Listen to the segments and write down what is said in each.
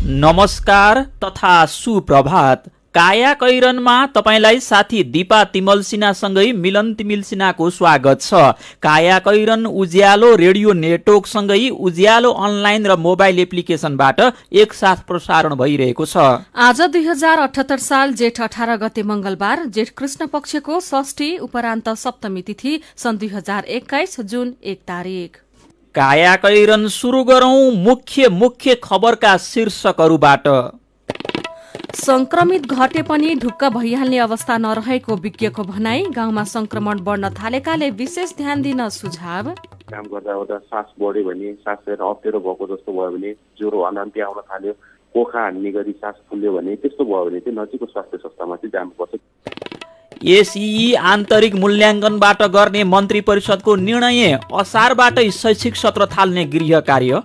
नमस्कार तथा सुप्रभात। काया कैरनमा तपाईलाई साथी दीपा तिमल सिन्हासँगै मिलन तिमिल सिन्हाको स्वागत छ। काया कैरन उज्यालो रेडियो नेटवर्कसँगै उज्यालो अनलाइन र मोबाइल एप्लिकेसनबाट एकसाथ प्रसारण भइरहेको छ। आज 2078 साल जेठ 18 गते मंगलबार, जेठ कृष्ण पक्षको षष्ठी उपरान्त सप्तमी तिथि, सन् 2021 जुन 1 तारिक। काया कैरन सुरु गरौं मुख्य खबरका शीर्षकहरूबाट। संक्रमित घटे पनि ढुक्क भइहाल्ने अवस्था नरहेको विज्ञको भनाई। गाउँमा संक्रमण बढ्न थालेकाले विशेष ध्यान दिन सुझाव। काम गर्दा गर्दा सास बढ्यो भने, सास फेर्न अप्ठ्यारो भएको जस्तो भयो भने, ज्वरो अनान्ती आउन थाल्यो, कोखा हान्ने गरी सास फुल्यो भने, त्यस्तो भयो भने चाहिँ नजिकको स्वास्थ्य संस्थामा चाहिँ जानुपर्छ। एसई आन्तरिक मूल्याङ्कनबाट गर्ने मन्त्री परिषदको निर्णय। असारबाटै शैक्षिक सत्र थाल्ने गृह कार्य।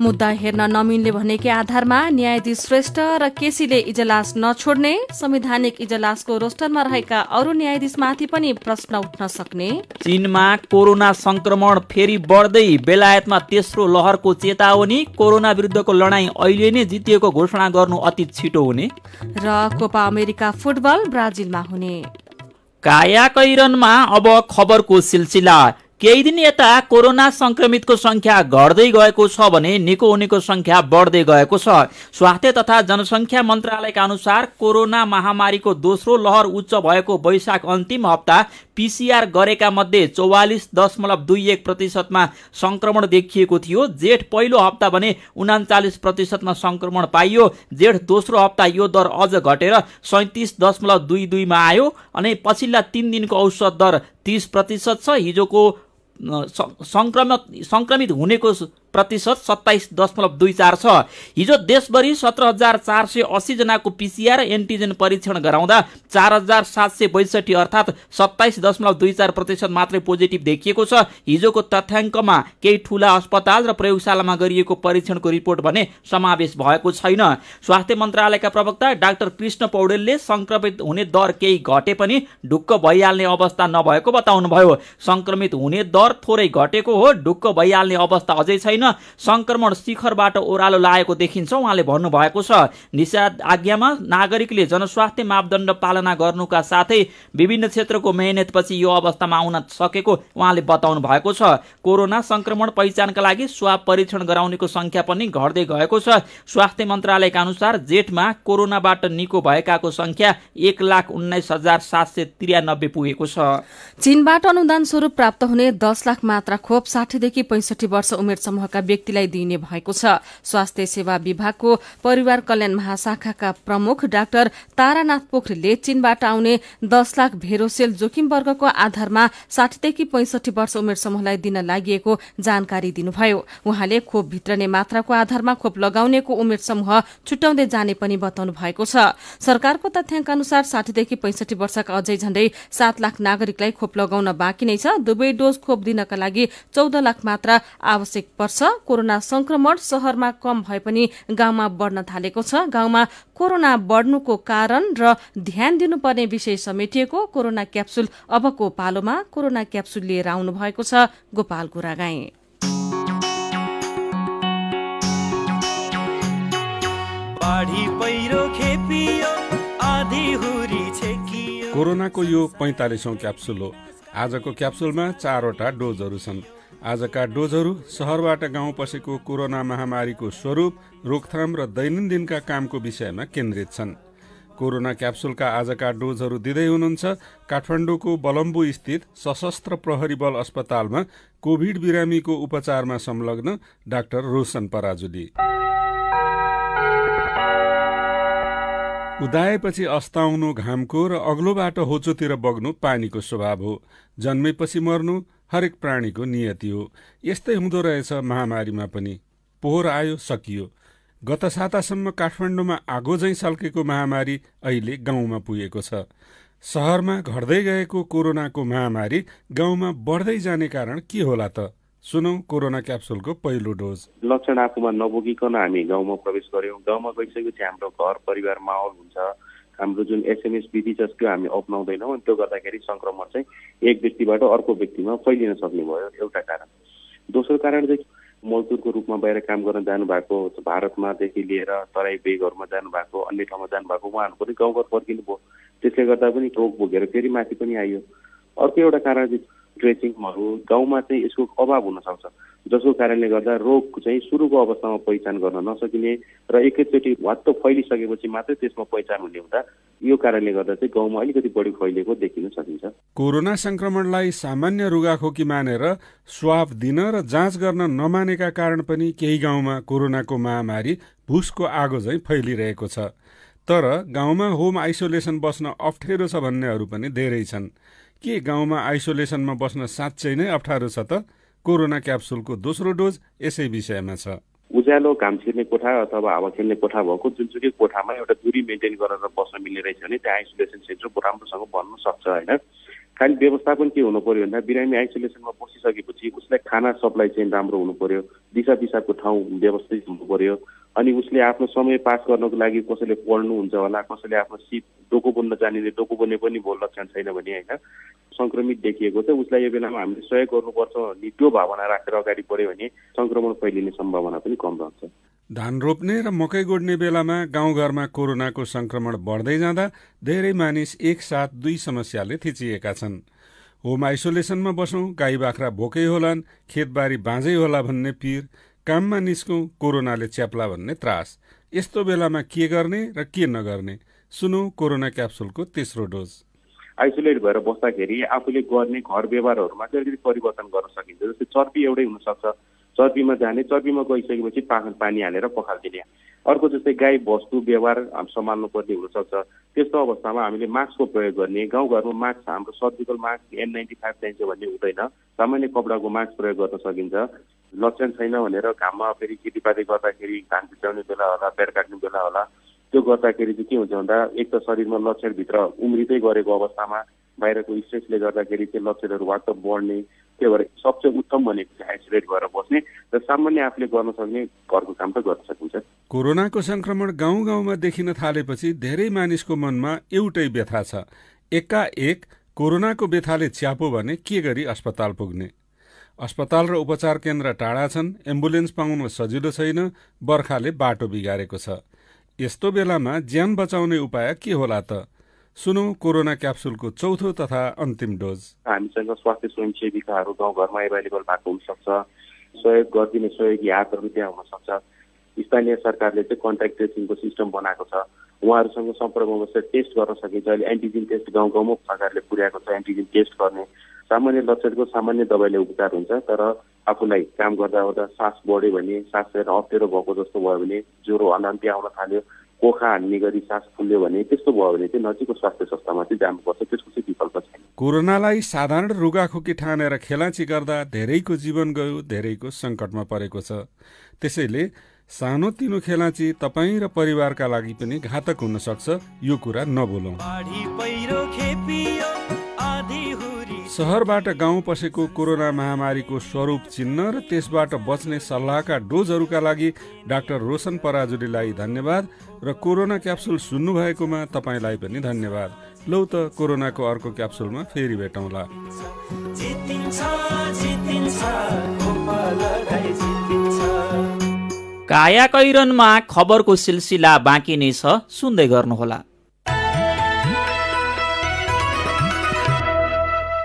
मुद्दा हेर्न नमिल्ने भनेकै आधारमा न्यायाधीश श्रेष्ठ र केसीले इजलास नछोड्ने। संवैधानिक इजलासको रोस्टरमा रहेका अरू न्यायाधीशमाथि पनि प्रश्न उठ्न सक्ने। चीनमा कोरोना संक्रमण फेरि बढ्दै, बेलायतमा तेस्रो लहरको चेतावनी। कोरोना विरुद्धको लडाईँ अहिले नै जितिएको घोषणा गर्नु अति छिटो हुने। र कोपा अमेरिका फुटबल ब्राजिलमा हुने। काया कैरनमा अब खबरको सिलसिला। केही दिन यता कोरोना संक्रमितको संख्या घट्दै गएको छ भने निको हुनेको संख्या बढ्दै गएको छ। स्वास्थ्य तथा जनसंख्या मन्त्रालयका अनुसार कोरोना महामारीको दोस्रो लहर उच्च भएको वैशाख अन्तिम हप्ता पीसीआर गरेका मध्ये 44.21% मा संक्रमण देखिएको थियो। जेठ पहिलो हप्ता भने 39% मा संक्रमण पाइयो। जेठ दोस्रो हप्ता यो दर अझ घटेर 37.22 मा आयो। अनि पछिल्ला 3 दिनको औसत दर 30% छ। हिजोको संक्रमित हुनेको प्रतिशत 27.24 छ। हिजो देशभरि 17,480 जनाको पीसीआर एन्टिजेन परीक्षण गराउँदा 4,762 अर्थात् 27.24% मात्रै पोजिटिभ देखिएको छ। हिजोको तथ्याङ्कमा केही ठूला अस्पताल र प्रयोगशालामा गरिएको परीक्षणको रिपोर्ट भने समावेश भएको छैन। स्वास्थ्य मन्त्रालयका प्रवक्ता डाक्टर कृष्ण पौडेलले संक्रमित हुने दर केही घटे पनि ढुक्क भइहाल्ने अवस्था नभएको बताउनुभयो। संक्रमित हुने दर थोरै घटेको हो, ढुक्क भइहाल्ने अवस्था अझै छैन। संक्रमण शिखरबाट ओह्रालो लागेको देखिन्छ उहाँले भन्नुभएको छ। निषेधाज्ञामा नागरिकले जनस्वास्थ्य मापदण्ड पालना गर्नुका साथै विभिन्न क्षेत्रको मेहनतपछि यो अवस्थामा आउन सकेको उहाँले बताउनु भएको छ। कोरोना संक्रमण पहिचानका लागि स्वाब परीक्षण गराउनेको संख्या पनि घट्दै गएको छ। स्वास्थ्य मन्त्रालयका अनुसार जेठमा कोरोनाबाट निको भएकाको संख्या 1,19,793 पुगेको छ। चीनबाट अनुदान स्वरूप प्राप्त हुने 10 लाख मात्रा खोप 60 देखि 65 वर्ष उमेर समूहका व्यक्तिलाई दिइने भएको छ। स्वास्थ्य सेवा विभागको परिवार कल्याण महाशाखाका प्रमुख डाक्टर तारानाथ पोखरेलले चीनबाट आउने 10 लाख भेरोसेल जोखिम वर्गको आधारमा 60 देखि 65 वर्ष उमेर समूहलाई दिन लागि जानकारी दिनुभयो। उहाँले खोप भित्रने मात्राको आधारमा खोप लगाउनेको उमेर समूह छुट्याउँदै जाने पनि बताउनु भएको छ। सरकारको तथ्याङ्क अनुसार 60 देखि 65 वर्षका अझै झण्डै 7 लाख नागरिकलाई खोप लगाउन बाँकी नै छ। दुवै डोज खोप दिनका लागि 14 लाख मात्रा आवश्यक पर्छ। कोरोना संक्रमण शहरमा कम भए पनि गाउँमा बढ्न थालेको छ। गाउँमा कोरोना बढ्नुको कारण र ध्यान दिनुपर्ने विषय समेटिएको कोरोना क्याप्सुल अबको पालोमा कोरोना क्याप्सुल लिएर आउनु भएको छ। गोपाल गुरागाई। कोरोनाको यो 45औं क्याप्सुल हो। आजको क्याप्सुलमा 4वटा डोजहरू छन्। आजका डोजहरू शहरबाट गाउँ पसेको कोरोना महामारीको स्वरूप, रोकथाम र दैनन्दिनका कामको विषयमा केन्द्रित छन्। कोरोना क्याप्सुलका आजका डोजहरू दिँदै हुनुहुन्छ काठमाडौँको बलम्बु स्थित सशस्त्र प्रहरी बल अस्पतालमा कोभिड बिरामीको उपचारमा संलग्न डाक्टर रोशन पराजुली। उदाएपछि अस्ताउनु घामको र अग्लोबाट होचोतिर बग्नु पानीको स्वभाव हो। जन्मेपछि मर्नु हरेक प्राणीको नियति हो। यस्तै हुँदो रहेछ महामारीमा पनि। पोहोर आयो, सकियो। गत सातासम्म काठमाडौँमा आगो झैं सल्केको महामारी अहिले गाउँमा पुगेको छ। शहरमा घट्दै गएको कोरोनाको महामारी गाउँमा बढ्दै जाने कारण के होला त? सुनौ कोरोना क्याप्सुलको पहिलो डोज। लक्षण आफूमा नबोकिकन हामी गाउँमा प्रवेश गर्यौं। गाउँमा गइसकेपछि हाम्रो घर परिवार माहौल हुन्छ। हाम्रो जुन एसएमएस विधि छ त्यो हामी अपनाउँदैनौँ अनि त्यो गर्दाखेरि संक्रमण चाहिँ एक व्यक्तिबाट अर्को व्यक्तिमा फैलिन सक्ने भयो। एउटा कारण। दोस्रो कारण चाहिँ मजदुरको रूपमा बाहिर काम गर्न जानुभएको भारतमादेखि लिएर तराई भेगहरूमा जानुभएको अन्य ठाउँमा जानुभएको उहाँहरू पनि गाउँघर फर्किनु भयो। त्यसले गर्दा पनि रोग भोगेर फेरि माथि पनि आइयो। अर्को एउटा कारण चाहिँ ट्रेसिङहरू गाउँमा चाहिँ यसको अभाव हुन सक्छ, जसको कारणले गर्दा रोग चाहिँ सुरुको अवस्थामा पहिचान गर्न नसकिने र एकैचोटि वात्त फैलिसकेपछि मात्रै त्यसमा पहिचान हुने हुँदा यो कारणले गर्दा चाहिँ गाउँमा अलिकति बढी फैलिएको देखिन सकिन्छ। कोरोना संक्रमणलाई सामान्य रुगाखोकी मानेर स्वाब दिन र जाँच गर्न नमानेका कारण पनि केही गाउँमा कोरोनाको महामारी भुसको आगो झैं फैलिरहेको छ। तर गाउँमा होम आइसोलेसन बस्न अप्ठ्यारो छ भन्नेहरू पनि धेरै छन्। के गाउँमा आइसोलेसनमा बस्न साँच्चै नै अप्ठ्यारो छ त? कोरोना क्याप्सुलको दोस्रो डोज यसै विषयमा छ। उज्यालो घाम छिर्ने कोठा अथवा हावा खेल्ने कोठा भएको जुनसुकै कोठामा एउटा दूरी मेन्टेन गरेर बस्न मिल्ने रहेछ भने त्यहाँ आइसोलेसन सेन्टर राम्रोसँग बन्न सक्छ होइन। खालि व्यवस्थापन के हुनु पर्यो भन्दा बिरामी आइसोलेसनमा बसिसकेपछि उसलाई खाना सप्लाई चेन राम्रो हुनु पर्यो, दिशा पिसाबको ठाउँ व्यवस्थित हुनु पर्यो, अनि उसले आफ्नो समय पास गर्नको लागि कसैले पढ्नुहुन्छ होला, कसैले आफ्नो सिप डोको बुन्न जानिने डोको बुन्ने पनि भोल लक्षण छैन भने होइन संक्रमित देखिएको छ उसलाई यो बेलामा हामीले सहयोग गर्नुपर्छ नि त्यो भावना राखेर अगाडि बढ्यो भने संक्रमण फैलिने सम्भावना पनि कम रहन्छ। धान रोप्ने र मकै गोड्ने बेलामा गाउँघरमा कोरोनाको संक्रमण बढ्दै जाँदा धेरै मानिस एकसाथ दुई समस्याले थिचिएका छन्। होम आइसोलेसनमा बसौं, गाई बाख्रा भोकै होलान्, खेतबारी बाँझै होला भन्ने पीर, काममा निस्कौं कोरोनाले च्याप्ला भन्ने त्रास। यस्तो बेलामा के गर्ने र के नगर्ने? सुनौ कोरोना क्याप्सुलको तेस्रो डोज। आइसोलेट भएर बस्दाखेरि आफूले गर्ने घर व्यवहारहरूमा चाहिँ अलिकति परिवर्तन गर्न सकिन्छ। जस्तै चर्बी एउटै हुनसक्छ, चर्बीमा जाने, चर्बीमा गइसकेपछि पानी हालेर पखालिदिने। अर्को जस्तै गाई वस्तु व्यवहार सम्हाल्नु पर्ने हुनसक्छ। त्यस्तो अवस्थामा हामीले मास्कको प्रयोग गर्ने। गाउँघरमा मास्क हाम्रो सर्जिकल मास्क N95 चाहिन्छ भन्ने हुँदैन, सामान्य कपडाको मास्क प्रयोग गर्न सकिन्छ। लक्षण छैन भनेर घाममा फेरि खेतीपाती गर्दाखेरि धान भिजाउने बेला होला, बेर काट्ने बेला होला, त्यो गर्दाखेरि चाहिँ के हुन्छ भन्दा एक त शरीरमा लक्षणभित्र उम्रिँदै गरेको अवस्थामा बाहिरको स्ट्रेसले गर्दाखेरि त्यो लक्षणहरू वात्त बढ्ने। त्यही भएर सबसे उत्तम भनेको चाहिँ आइसोलेट भएर बस्ने र सामान्य आफूले गर्न सक्ने घरको काम त गर्न सकिन्छ। कोरोनाको संक्रमण गाउँ गाउँमा देखिन थालेपछि धेरै मानिसको मनमा एउटै व्यथा छ। एकाएक कोरोनाको व्यथाले च्यापो भने के गरी अस्पताल पुग्ने? अस्पताल र उपचार केन्द्र टाढा छन्, एम्बुलेन्स पाउन सजिलो छैन, बर्खाले बाटो बिगारेको छ। यस्तो बेलामा ज्यान बचाउने उपाय के होला त? सुनौ कोरोना क्याप्सुलको चौथो तथा अन्तिम डोज। हामीसँग स्वास्थ्य स्वयंसेविकाहरू गाउँघरमा एभाइलेबल भएको हुनसक्छ, सहयोग गरिदिने सहयोगी हातहरू त्यहाँ हुन सक्छ। स्थानीय सरकारले चाहिँ कन्ट्याक्ट ट्रेसिङको सिस्टम बनाएको छ, उहाँहरूसँग सम्पर्कमा बसेर टेस्ट गर्न सकिन्छ। अहिले एन्टिजेन टेस्ट गाउँ गाउँमा सरकारले पुर्याएको छ, एन्टिजेन टेस्ट गर्ने। सामान्य लक्षणको सामान्य दबाईले उपचार हुन्छ, तर आफूलाई काम गर्दा गर्दा सास बढ्यो भने, सास फेर्न अप्ठ्यारो भएको जस्तो भयो भने, ज्वरो अनान्ती आउन थाल्यो, कोखा हान्ने गरी सास फुल्यो भने, त्यस्तो भयो भने चाहिँ नजिकको स्वास्थ्य संस्थामा चाहिँ जानुपर्छ। त्यसको चाहिँ विकल्प छैन। कोरोनालाई साधारण रुगाखोकी ठानेर खेलाची गर्दा धेरैको जीवन गयो, धेरैको संकटमा परेको छ। त्यसैले सानोतिनो खेलाची तपाईँ र परिवारका लागि पनि घातक हुन सक्छ, यो कुरा नबोलौं। शहरबाट गाउँ पसेको कोरोना महामारीको स्वरूप चिन्न र त्यसबाट बच्ने सल्लाहका डोजहरूका लागि डाक्टर रोशन पराजुलीलाई धन्यवाद र कोरोना क्याप्सुल सुन्नु भएकोमा तपाईँलाई पनि धन्यवाद। लौ त कोरोनाको अर्को क्याप्सुलमा फेरि भेटौँला। काया कैरनमा खबरको सिलसिला बाँकी नै छ, सुन्दै गर्नुहोला।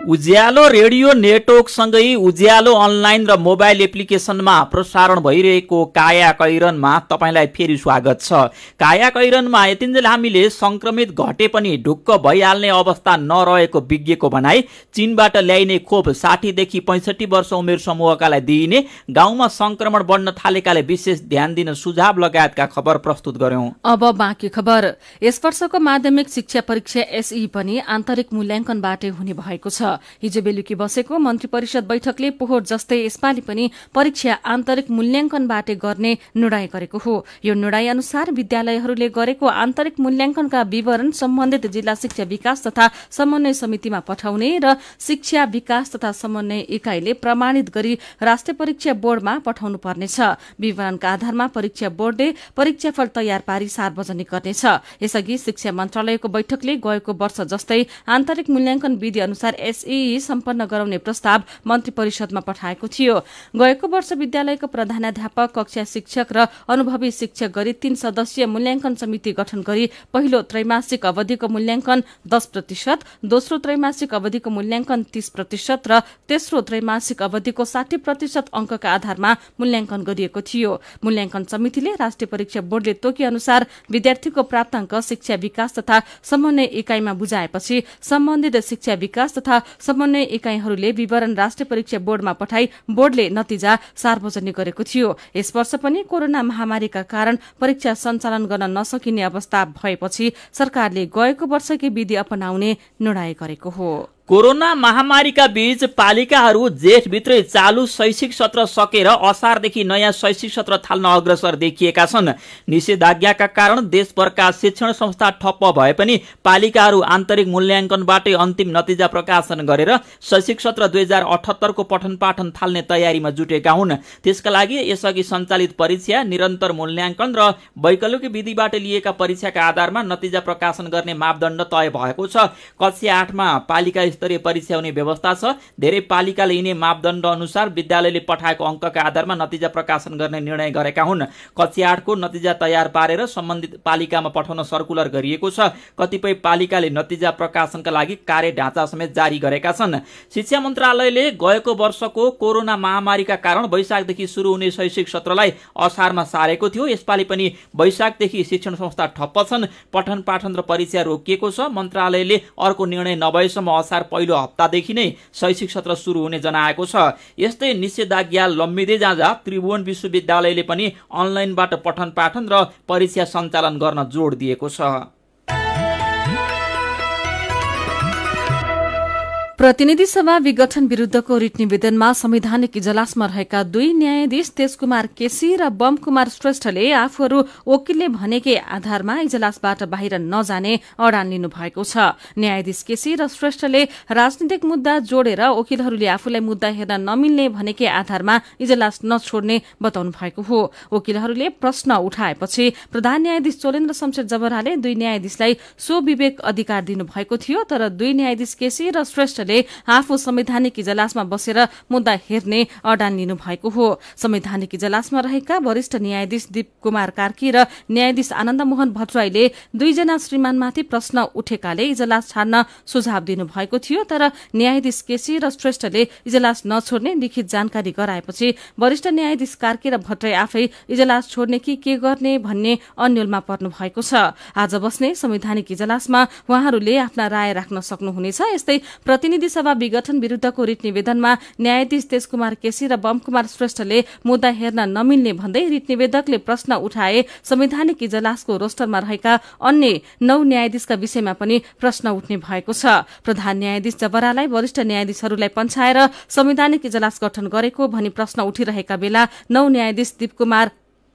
उज्यालो रेडियो नेटवर्कसँगै उज्यालो अनलाइन र मोबाइल एप्लिकेसनमा प्रसारण भइरहेको काया कैरनमा तपाईँलाई फेरि स्वागत छ। काया कैरनमा यतिन्जेल हामीले संक्रमित घटे पनि ढुक्क भइहाल्ने अवस्था नरहेको विज्ञको भनाई, चीनबाट ल्याइने खोप 60 देखि 65 वर्ष उमेर समूहकालाई दिइने, गाउँमा संक्रमण बढ्न थालेकाले विशेष ध्यान दिन सुझाव लगायतका खबर प्रस्तुत गर्यौं। अब बाँकी खबर। यस वर्षको माध्यमिक शिक्षा परीक्षा एसई पनि आन्तरिक मूल्याङ्कनबाटै हुने भएको छ। हिजो बेलुकी बसेको मन्त्री परिषद बैठकले पोहोर जस्तै यसपालि पनि परीक्षा आन्तरिक मूल्याङ्कनबाटै गर्ने निर्णय गरेको हो। यो निर्णय अनुसार विद्यालयहरूले गरेको आन्तरिक मूल्याङ्कनका विवरण सम्बन्धित जिल्ला शिक्षा विकास तथा समन्वय समितिमा पठाउने र शिक्षा विकास तथा समन्वय इकाइले प्रमाणित गरी राष्ट्रिय परीक्षा बोर्डमा पठाउनु पर्नेछ। विवरणका आधारमा परीक्षा बोर्डले परीक्षाफल तयार पारी सार्वजनिक गर्नेछ। यसअघि शिक्षा मन्त्रालयको बैठकले गएको वर्ष जस्तै आन्तरिक मूल्याङ्कन विधि अनुसार एसई सम्पन्न गराउने प्रस्ताव मन्त्री परिषदमा पठाएको थियो। गएको वर्ष विद्यालयको प्रधानाध्यापक, कक्षा शिक्षक र अनुभवी शिक्षक गरी 3 सदस्यीय मूल्याङ्कन समिति गठन गरी पहिलो त्रैमासिक अवधिको मूल्याङ्कन 10%, दोस्रो त्रैमासिक अवधिको मूल्याङ्कन 30% र तेस्रो त्रैमासिक अवधिको 60% अङ्कका आधारमा मूल्याङ्कन गरिएको थियो। मूल्याङ्कन समितिले राष्ट्रिय परीक्षा बोर्डले तोके अनुसार विद्यार्थीको प्राप्ताङ्क शिक्षा विकास तथा समन्वय इकाइमा बुझाएपछि सम्बन्धित शिक्षा विकास तथा समन्वय इकाइहरूले विवरण राष्ट्रिय परीक्षा बोर्डमा पठाई बोर्डले नतिजा सार्वजनिक गरेको थियो। यस वर्ष पनि कोरोना महामारीका कारण परीक्षा सञ्चालन गर्न नसकिने अवस्था भएपछि सरकारले गएको वर्षकै विधि अपनाउने निर्णय गरेको हो। कोरोना महामारीका बीच पालिकाहरू जेठभित्रै चालू शैक्षिक सत्र सकेर असारदेखि नयाँ शैक्षिक सत्र थाल्न अग्रसर देखिएका छन्। निषेधाज्ञाका कारण देशभरका शिक्षण संस्था ठप्प भए पनि पालिकाहरू आन्तरिक मूल्याङ्कनबाटै अन्तिम नतिजा प्रकाशन गरेर शैक्षिक सत्र 2078 को पठन पाठन थाल्ने तयारीमा जुटेका हुन्। त्यसका लागि यसअघि सञ्चालित परीक्षा, निरन्तर मूल्याङ्कन र वैकल्पिक विधिबाट लिएका परीक्षाका आधारमा नतिजा प्रकाशन गर्ने मापदण्ड तय भएको छ। कक्षा 8 मा पालिका स्तरीय परीक्षा हुने व्यवस्था छ। धेरै पालिकाले यिनै मापदण्ड अनुसार विद्यालयले पठाएको अङ्कका आधारमा नतिजा प्रकाशन गर्ने निर्णय गरेका हुन्। कक्षा 8 को नतिजा तयार पारेर सम्बन्धित पालिकामा पठाउन सर्कुलर गरिएको छ। कतिपय पालिकाले नतिजा प्रकाशनका लागि कार्य ढाँचा समेत जारी गरेका छन्। शिक्षा मन्त्रालयले गएको वर्षको कोरोना महामारीका कारण वैशाखदेखि सुरु हुने शैक्षिक सत्रलाई असारमा सारेको थियो। यसपालि पनि वैशाखदेखि शिक्षण संस्था ठप्प छन्। पठन पाठन र परीक्षा रोकिएको छ। मन्त्रालयले अर्को निर्णय नभएसम्म असार पहिलो हप्तादेखि नै शैक्षिक सत्र सुरु हुने जनाएको छ। यस्तै निषेधाज्ञा लम्बिँदै जाँदा त्रिभुवन विश्वविद्यालयले पनि अनलाइनबाट पठन पाठन र परीक्षा सञ्चालन गर्न जोड दिएको छ। प्रतिनिधि सभा विघटन विरूद्धको रिट निवेदनमा संवैधानिक इजलासमा रहेका 2 न्यायाधीश तेजकुमार केसी र बम कुमार श्रेष्ठले आफूहरू वकिलले भनेकै आधारमा इजलासबाट बाहिर नजाने अडान लिनु भएको छ। न्यायाधीश केसी र श्रेष्ठले राजनीतिक मुद्दा जोडेर वकिलहरूले आफूलाई मुद्दा हेर्न नमिल्ने भनेकै आधारमा इजलास नछोड्ने बताउनु भएको हो। वकिलहरूले प्रश्न उठाएपछि प्रधान न्यायाधीश चोलेन्द्र शमशेर जबराले 2 न्यायाधीशलाई स्वविवेक अधिकार दिनुभएको थियो। तर 2 न्यायाधीश केसी र श्रेष्ठले आफू संवैधानिक इजलासमा बसेर मुद्दा हेर्ने अडान लिनु भएको हो। संवैधानिक इजलासमा रहेका वरिष्ठ न्यायाधीश दीप कुमार कार्की र न्यायाधीश आनन्द मोहन भट्टराईले 2 जना श्रीमानमाथि प्रश्न उठेकाले इजलास छाड्न सुझाव दिनु भएको थियो। तर न्यायाधीश केसी र श्रेष्ठले इजलास नछोड्ने लिखित जानकारी गराएपछि वरिष्ठ न्यायाधीश कार्की र भट्टराई आफै इजलास छोड्ने कि के गर्ने भन्ने अन्यलमा पर्नु भएको छ। आज बस्ने संवैधानिक इजलासमा उहाँहरूले आफ्ना राय राख्न सक्नुहुनेछ। यस्तै प्रतिनिधि सभा विघटन विरूद्धको रिट निवेदनमा न्यायाधीश तेजकुमार केसी र बम कुमार श्रेष्ठले मुद्दा हेर्न नमिल्ने भन्दै रिट निवेदकले प्रश्न उठाए संवैधानिक इजलासको रोस्टरमा रहेका अन्य 9 न्यायाधीशका विषयमा पनि प्रश्न उठ्ने भएको छ। प्रधान न्यायाधीश जबरालाई वरिष्ठ न्यायाधीशहरूलाई पन्छाएर संवैधानिक इजलास गठन गरेको भनी प्रश्न उठिरहेका बेला 9 न्यायाधीश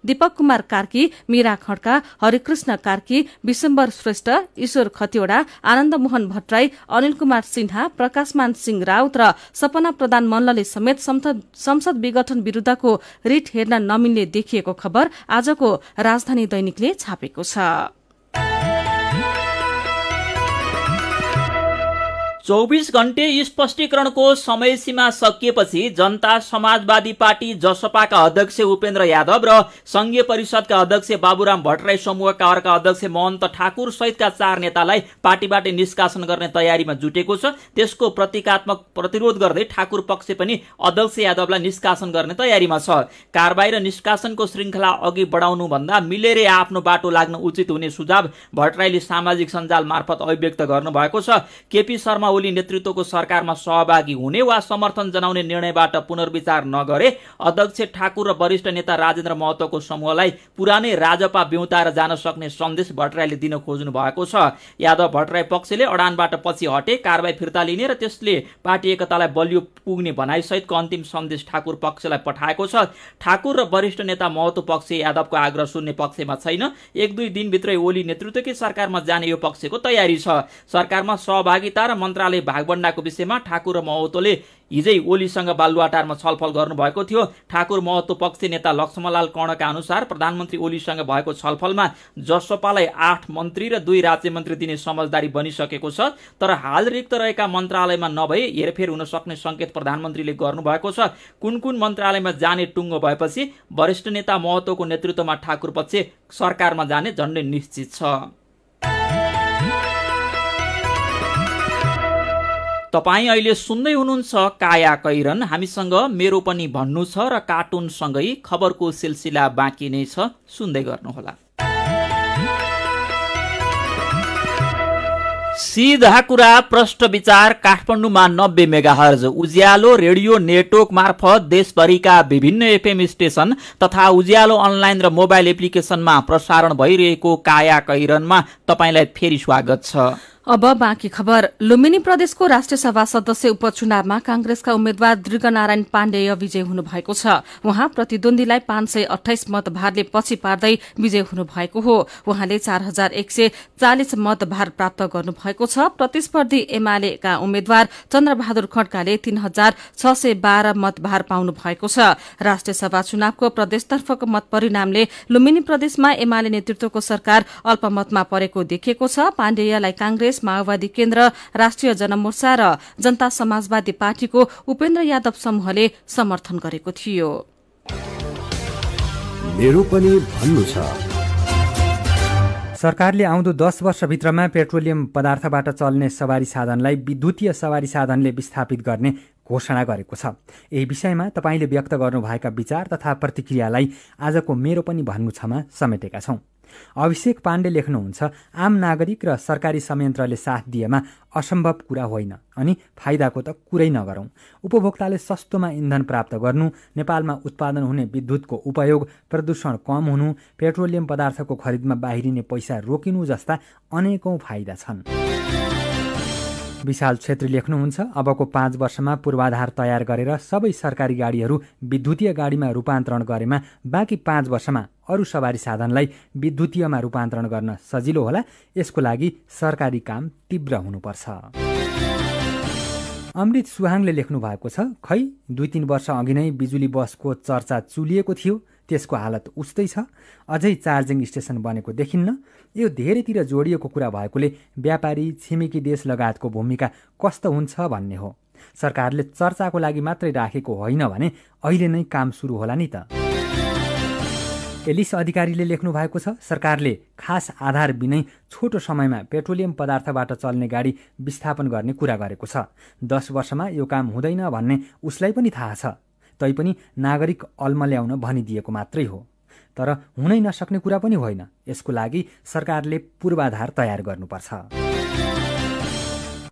दीपक कुमार कार्की, मीरा खड्का, हरिकृष्ण कार्की, विशम्बर श्रेष्ठ, ईश्वर खतिवड़ा, आनन्द मोहन भट्टराई, अनिल कुमार सिन्हा, प्रकाशमान सिंह राउत र सपना प्रधान मल्लले समेत संसद विघटन विरूद्धको रिट हेर्न नमिल्ने देखिएको खबर आजको राजधानी दैनिकले छापेको छ। 24 घण्टे स्पष्टीकरणको समय सीमा सकिएपछि जनता समाजवादी पार्टी जसपाका अध्यक्ष उपेन्द्र यादव र संघीय परिषदका अध्यक्ष बाबुराम भट्टराई समूहका अर्का अध्यक्ष महन्त ठाकुर सहितका 4 नेतालाई पार्टीबाट निष्कासन गर्ने तयारीमा जुटेको छ। त्यसको प्रतीकात्मक प्रतिरोध गर्दै ठाकुर पक्ष पनि अध्यक्ष यादवलाई निष्कासन गर्ने तयारीमा छ। कारबाही र निष्कासनको श्रृंखला अघि बढाउनु भन्दा मिलेरै आफ्नो बाटो लाग्न उचित हुने सुझाव भट्टराईले सामाजिक सञ्जाल मार्फत अभिव्यक्त गर्नुभएको छ। केपी शर्मा ओली नेतृत्वको सरकारमा सहभागी हुने वा समर्थन जनाउने निर्णयबाट पुनर्विचार नगरे अध्यक्ष ठाकुर र वरिष्ठ नेता राजेन्द्र महतोको समूहलाई पुरानै राजपा बेउताएर जान सक्ने सन्देश भट्टराईले दिन खोज्नु भएको छ। यादव भट्टराई पक्षले अडानबाट पछि हटे कारबाही फिर्ता लिने र त्यसले पार्टी एकतालाई बलियो पुग्ने भनाइसहितको अन्तिम सन्देश ठाकुर पक्षलाई पठाएको छ। ठाकुर र वरिष्ठ नेता महतो पक्ष यादवको आग्रह सुन्ने पक्षमा छैन। 1-2 दिनभित्रै ओली नेतृत्वकै सरकारमा जाने यो पक्षको तयारी छ। सरकारमा सहभागिता र मन्त्रालय मन्त्रालय भागबण्डाको विषयमा ठाकुर र महतोले हिजै ओलीसँग बालुवाटारमा छलफल गर्नुभएको थियो। ठाकुर महतो पक्ष नेता लक्ष्मणलाल कर्णका अनुसार प्रधानमन्त्री ओलीसँग भएको छलफलमा जसपालाई 8 मन्त्री र 2 राज्य मन्त्री दिने समझदारी बनिसकेको छ। तर हाल रिक्त रहेका मन्त्रालयमा नभए हेरफेर हुन सक्ने संकेत प्रधानमन्त्रीले गर्नुभएको छ। कुन कुन मन्त्रालयमा जाने टुङ्गो भएपछि वरिष्ठ नेता महतोको नेतृत्वमा ठाकुर पक्ष सरकारमा जाने झन्डै निश्चित छ। तपाईँ अहिले सुन्दै हुनुहुन्छ काया कैरन। हामीसँग मेरो पनि भन्नु छ र कार्टुनसँगै खबरको सिलसिला बाँकी नै छ, सुन्दै गर्नुहोला। सीधा कुरा प्रष्ट विचार काठमाडौँमा 90 मेगाहर्ज उज्यालो रेडियो नेटवर्क मार्फत देशभरिका विभिन्न एफएम स्टेशन तथा उज्यालो अनलाइन र मोबाइल एप्लिकेशनमा प्रसारण भइरहेको काया कैरनमा तपाईलाई फेरि स्वागत छ। अब बाँकी खबर। लुम्बिनी प्रदेशको राष्ट्रिय सभा सदस्य उपचुनावमा कांग्रेसका उम्मेद्वार दृगनारायण पाण्डेय विजय हुनुभएको छ। उहाँ प्रतिद्वन्दीलाई 528 मतभारले पछि पार्दै विजय हुनुभएको हो। उहाँले 4140 मतभार प्राप्त गर्नुभएको छ। प्रतिस्पर्धी एमालेका उम्मेद्वार चन्द्रबहादुर खड्काले 3612 मतभार पाउनु भएको छ। राष्ट्रिय सभा चुनावको प्रदेशतर्फको मत परिणामले लुम्बिनी प्रदेशमा एमाले नेतृत्वको सरकार अल्पमतमा परेको देखिएको छ। पाण्डेयलाई कांग्रेस, माओवादी केन्द्र, राष्ट्रिय जनमोर्चा र जनता समाजवादी पार्टीको उपेन्द्र यादव समूहले समर्थन गरेको थियो। मेरो पनि भन्नु छ। सरकारले आउँदो 10 वर्षभित्रमा पेट्रोलियम पदार्थबाट चल्ने सवारी साधनलाई विद्युतीय सवारी साधनले विस्थापित गर्ने घोषणा गरेको छ। यही विषयमा तपाईले व्यक्त गर्नुभएका विचार तथा प्रतिक्रियालाई आजको मेरो पनि भन्नु छमा समेटेका छौं। अभिषेक पाण्डे लेख्नुहुन्छ, आम नागरिक र सरकारी संयन्त्रले साथ दिएमा असम्भव कुरा होइन अनि फाइदाको त कुरै नगरौं। उपभोक्ताले सस्तोमा इन्धन प्राप्त गर्नु, नेपालमा उत्पादन हुने विद्युतको उपयोग, प्रदूषण कम हुनु, पेट्रोलियम पदार्थको खरिदमा बाहिरिने पैसा रोकिनु जस्ता अनेकौं फाइदा छन्। विशाल छेत्री लेख्नुहुन्छ, अबको 5 वर्षमा पूर्वाधार तयार गरेर सबै सरकारी गाडीहरू विद्युतीय गाडीमा रूपान्तरण गरेमा बाँकी 5 वर्षमा अरू सवारी साधनलाई विद्युतीयमा रूपान्तरण गर्न सजिलो होला। यसको लागि सरकारी काम तीव्र हुनुपर्छ। अमृत सुहाङले लेख्नु भएको छ, खै 2-3 वर्ष अघि नै बिजुली बसको चर्चा चुलिएको थियो, त्यसको हालत उस्तै छ। अझै चार्जिङ स्टेशन बनेको देखिन्न। यो धेरैतिर जोडिएको कुरा भएकोले व्यापारी, छिमेकी देश लगायतको भूमिका कस्तो हुन्छ भन्ने हो। सरकारले चर्चाको लागि मात्रै राखेको होइन भने अहिले नै काम सुरु होला नि त। एलिस अधिकारीले लेख्नु भएको छ, सरकारले खास आधार बिनै छोटो समयमा पेट्रोलियम पदार्थबाट चल्ने गाडी विस्थापन गर्ने कुरा गरेको छ। 10 वर्षमा यो काम हुँदैन भन्ने उसलाई पनि थाहा छ, तैपनि नागरिक अल्मल्याउन भनिदिएको मात्रै हो। तर हुनै नसक्ने कुरा पनि होइन। यसको लागि सरकारले पूर्वाधार तयार गर्नुपर्छ।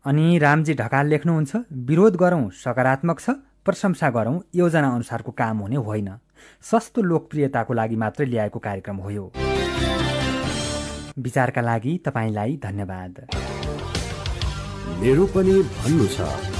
अनि रामजी ढकाल लेख्नुहुन्छ, विरोध गरौं सकारात्मक छ, प्रशंसा गरौं योजना अनुसारको काम हुने होइन। सस्तो लोकप्रियताको लागि मात्रै ल्याएको कार्यक्रम हो यो। विचारका लागि तपाईलाई धन्यवाद। मेरो पनि भन्नु छ।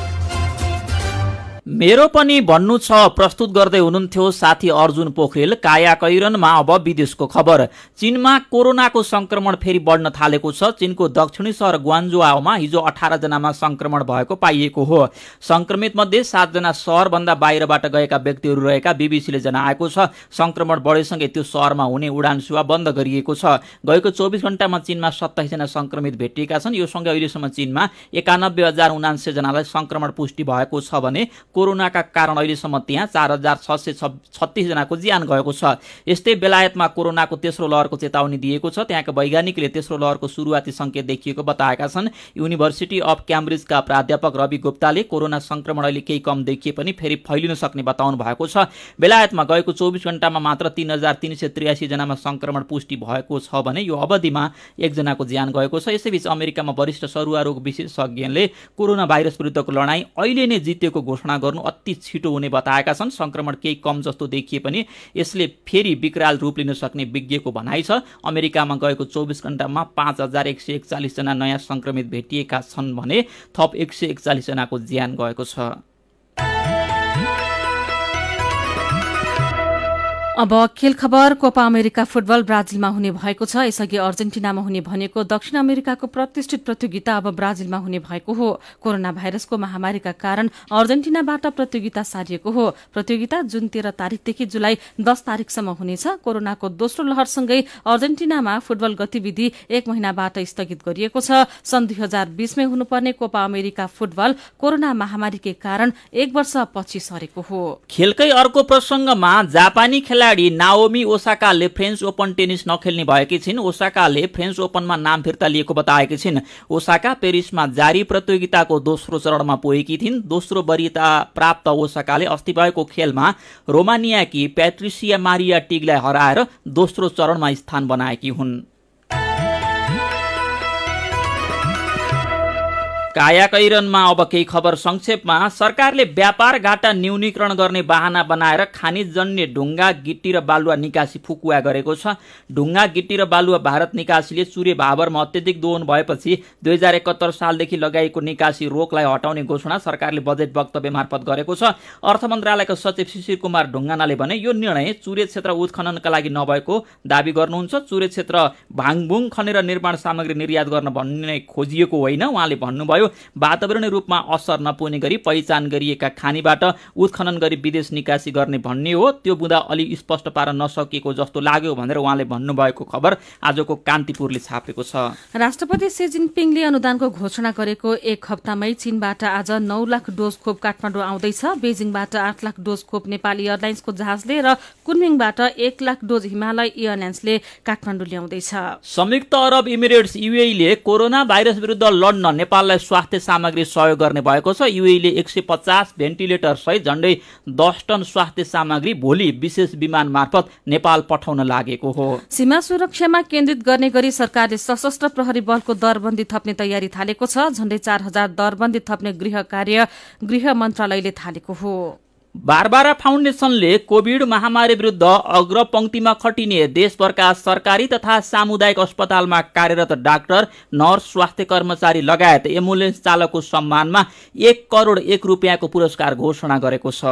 मेरो पनि भन्नु छ प्रस्तुत गर्दै हुनुहुन्थ्यो साथी अर्जुन पोखरेल। काया कैरनमा अब विदेशको खबर। चीनमा कोरोनाको संक्रमण फेरि बढ्न थालेको छ। चीनको दक्षिणी सहर ग्वान्जुआओमा हिजो 18 जनामा संक्रमण भएको पाइएको हो। संक्रमित मध्ये 7 जना सहरभन्दा बाहिरबाट गएका व्यक्तिहरू रहेका बीबीसीले जनाएको छ। संक्रमण बढेसँगै त्यो सहरमा हुने उडान सेवा बन्द गरिएको छ। गएको 24 घण्टामा चीनमा 27 जना संक्रमित भेटिएका छन्। यो सँगै अहिलेसम्म चीनमा 91,079 जनालाई संक्रमण पुष्टि भएको छ भने कोरोनाका कारण अहिलेसम्म त्यहाँ 4,636 जनाको ज्यान गएको छ। यस्तै बेलायतमा कोरोनाको तेस्रो लहरको चेतावनी दिएको छ। त्यहाँका वैज्ञानिकले तेस्रो लहरको सुरुवाती संकेत देखिएको बताएका छन्। युनिभर्सिटी अफ क्याम्ब्रिजका प्राध्यापक रवि गुप्ताले कोरोना संक्रमण अहिले केही कम देखिए पनि फेरि फैलिन सक्ने बताउनु भएको छ। बेलायतमा गएको 24 घण्टामा मात्र 3,383 जनामा संक्रमण पुष्टि भएको छ भने यो अवधिमा 1 जनाको ज्यान गएको छ। यसैबीच अमेरिकामा वरिष्ठ सरुवा रोग विशेषज्ञले कोरोना भाइरस विरुद्धको लडाईँ अहिले नै जितेको घोषणा गर्नु अति छिटो हुने बताएका छन्। संक्रमण केही कम जस्तो देखिए पनि यसले फेरि विकराल रूप लिन सक्ने विज्ञको भनाइ छ। अमेरिकामा गएको 24 घण्टामा 5,141 जना नयाँ संक्रमित भेटिएका छन् भने थप 141 जनाको ज्यान गएको छ। अब खेल खबर। कोपा अमेरिका फुटबल ब्राजिलमा हुने भएको छ। यसअघि अर्जेन्टिनामा हुने भनेको दक्षिण अमेरिकाको प्रतिष्ठित प्रतियोगिता अब ब्राजिलमा हुने भएको हो। कोरोना भाइरसको महामारीका कारण अर्जेन्टिनाबाट प्रतियोगिता सारिएको हो। प्रतियोगिता जुन 13 तारिकदेखि जुलाई 10 तारिकसम्म हुनेछ। कोरोनाको दोस्रो लहरसँगै अर्जेन्टिनामा फुटबल गतिविधि 1 महिनाबाट स्थगित गरिएको छ। सन् 2020मै हुनुपर्ने कोपा अमेरिका फुटबल कोरोना महामारीकै कारण 1 वर्ष पछि सरेको हो। खेलकै अर्को प्रसंगमा जापानी खेलाडी नाओमी ओसाकाले फ्रेन्च ओपन टेनिस नखेल्ने भएकी छिन्। ओसाकाले फ्रेन्च ओपनमा नाम फिर्ता लिएको बताएकी छिन्। ओसाका पेरिसमा जारी प्रतियोगिताको दोस्रो चरणमा पुगेकी थिइन्। दोस्रो वरियता प्राप्त ओसाकाले अस्ति भएको खेलमा रोमानियाकी प्याट्रिसिया मारिया टिगलाई हराएर दोस्रो चरणमा स्थान बनाएकी हुन्। कायाकैरनमा अब केही खबर संक्षेपमा। सरकारले व्यापार घाटा न्यूनीकरण गर्ने बहाना बनाएर खनिजजन्य ढुङ्गा गिट्टी र बालुवा निकासी फुकुवा गरेको छ। ढुङ्गा गिट्टी र बालुवा भारत निकासीले चुरे भाबरमा अत्यधिक दोहन भएपछि 2071 सालदेखि लगाइएको निकासी रोकलाई हटाउने घोषणा सरकारले बजेट वक्तव्य मार्फत गरेको छ। अर्थ मन्त्रालयका सचिव शिशिर कुमार ढुङ्गानाले भने यो निर्णय चुरे क्षेत्र उत्खननका लागि नभएको दावी गर्नुहुन्छ। चुरे क्षेत्र भाङभुङ खनेर निर्माण सामग्री निर्यात गर्न भन्ने खोजिएको होइन। उहाँले भन्नुभयो वातावरणीय रूपमा असर नपुग्ने गरी पहिचान गरिएका खानीबाट उत्खनन गरी विदेश निकासी गर्ने भन्ने हो। त्यो बुँदा अलि स्पष्ट पार्न नसकिएको जस्तो लाग्यो भनेर उहाँले भन्नुभएको खबर आजको कान्तिपुरले छापेको छ। राष्ट्रपति सी जिनपिङले अनुदानको घोषणा गरेको 1 हप्तामै चीनबाट आज 9 लाख डोज खोप काठमाडौँ आउँदैछ। बेजिङबाट 8 लाख डोज खोप नेपाल एयरलाइन्सको जहाजले र कुनमिङबाट 1 लाख डोज हिमालय एयरलाइन्सले काठमाडौँ ल्याउँदैछ। संयुक्त अरब इमिरेट्स यूएईले कोरोना भाइरस विरुद्ध लड्न नेपाललाई स्वास्थ्य सामग्री सहयोग गर्ने भएको छ। यूएईले 150 भेन्टिलेटर सहित झण्डै 10 टन स्वास्थ्य सामग्री भोलि विशेष विमान मार्फत नेपाल पठाउन लागेको हो। सीमा सुरक्षामा केन्द्रित गर्ने गरी सरकारले सशस्त्र प्रहरी बलको दरबन्दी थप्ने तयारी थालेको छ। झण्डै 4000 दरबन्दी थप्ने गृह मन्त्रालयले थालेको हो। बारबारा फाउन्डेसनले कोभिड महामारी विरुद्ध अग्रपंक्तिमा खटिने देशभरका सरकारी तथा सामुदायिक अस्पतालमा कार्यरत डाक्टर, नर्स, स्वास्थ्य कर्मचारी लगायत एम्बुलेन्स चालकको सम्मानमा 1 करोड 1 रुपियाँको पुरस्कार घोषणा गरेको छ।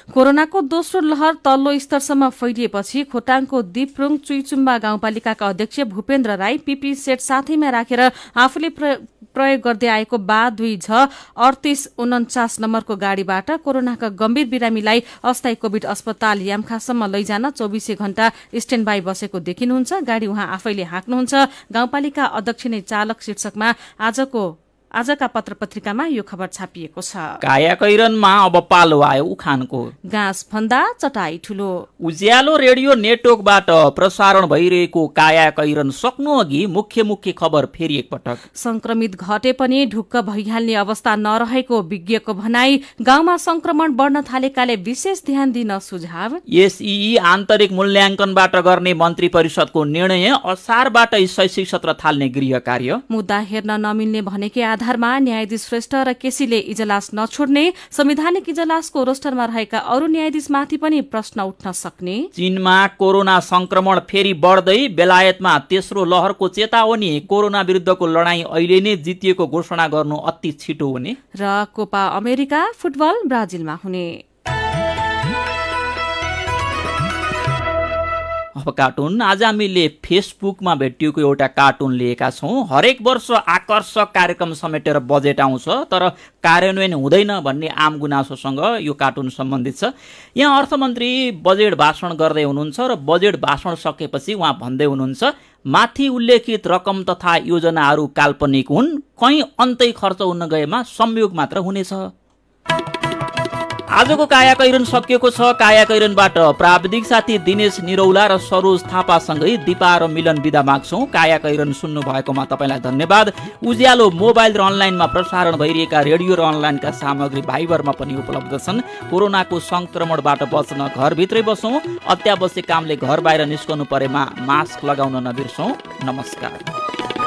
कोरोनाको दोस्रो लहर तल्लो स्तरसम्म फैलिएपछि खोटाङको दिपरुङ चुइचुम्बा गाउँपालिकाका अध्यक्ष भूपेन्द्र राई पीपी सेट साथैमा राखेर आफूले प्रयोग गर्दै आएको बा 2-3849 नम्बरको गाडीबाट कोरोनाका गम्भीर बिरामीलाई अस्थायी कोभिड अस्पताल यामखासम्म लैजान 24 घण्टा स्ट्यान्ड बाई बसेको देखिनुहुन्छ। गाडी उहाँ आफैले हाँक्नुहुन्छ। गाउँपालिका अध्यक्ष नै चालक शीर्षकमा आजका पत्रपत्रिकामा यो खबर छापिएको छ। कायाकैरनमा अब पालो आयो उखानको। घाँस भन्दा चटाई ठुलो। उज्यालो रेडियो नेटवर्कबाट प्रसारण भइरहेको कायाकैरन सक्नु अघि मुख्य खबर फेरि एकपटक। संक्रमित घटे पनि ढुक्क भइहाल्ने अवस्था नरहेको विज्ञको भनाई। गाउँमा संक्रमण बढ्न थालेकाले विशेष ध्यान दिन सुझाव। एसईई आन्तरिक मूल्याङ्कनबाट गर्ने मन्त्री परिषदको निर्णय। असारबाट शैक्षिक सत्र थाल्ने गृह कार्य। मुद्दा हेर्न नमिल्ने भनेकै आधारमा न्यायाधीश श्रेष्ठ र केसीले इजलास नछोड्ने। संवैधानिक इजलासको रोस्टरमा रहेका अरू न्यायाधीशमाथि पनि प्रश्न उठ्न सक्ने। चीनमा कोरोना संक्रमण फेरि बढ्दै। बेलायतमा तेस्रो लहरको चेतावनी। कोरोना विरुद्धको लडाईँ अहिले नै जितिएको घोषणा गर्नु अति छिटो हुने। र कोपा अमेरिका फुटबल ब्राजिलमा हुने। अब कार्टुन। आज हामीले फेसबुकमा भेटिएको एउटा कार्टुन लिएका छौँ। हरेक वर्ष आकर्षक कार्यक्रम समेटेर बजेट आउँछ तर कार्यान्वयन हुँदैन भन्ने आम गुनासोसँग यो कार्टुन सम्बन्धित छ। यहाँ अर्थमन्त्री बजेट भाषण गर्दै हुनुहुन्छ र बजेट भाषण सकेपछि उहाँ भन्दै हुनुहुन्छ माथि उल्लेखित रकम तथा योजनाहरू काल्पनिक हुन्। कहीँ अन्तै खर्च हुन गएमा संयोग मात्र हुनेछ। आजको कायाकैरन सकिएको छ। कायाकैरनबाट प्राविधिक साथी दिनेश निरौला र सरोज थापासँगै दिपा र मिलन बिदा माग्छौँ। कायाकैरन सुन्नु भएकोमा तपाईँलाई धन्यवाद। उज्यालो मोबाइल र अनलाइनमा प्रसारण भइरहेका रेडियो र अनलाइनका सामग्री भाइबरमा पनि उपलब्ध छन्। कोरोनाको संक्रमणबाट बच्न घरभित्रै बसौँ। अत्यावश्यक कामले घर बाहिर निस्कनु परेमा मास्क लगाउन नबिर्सौँ। नमस्कार।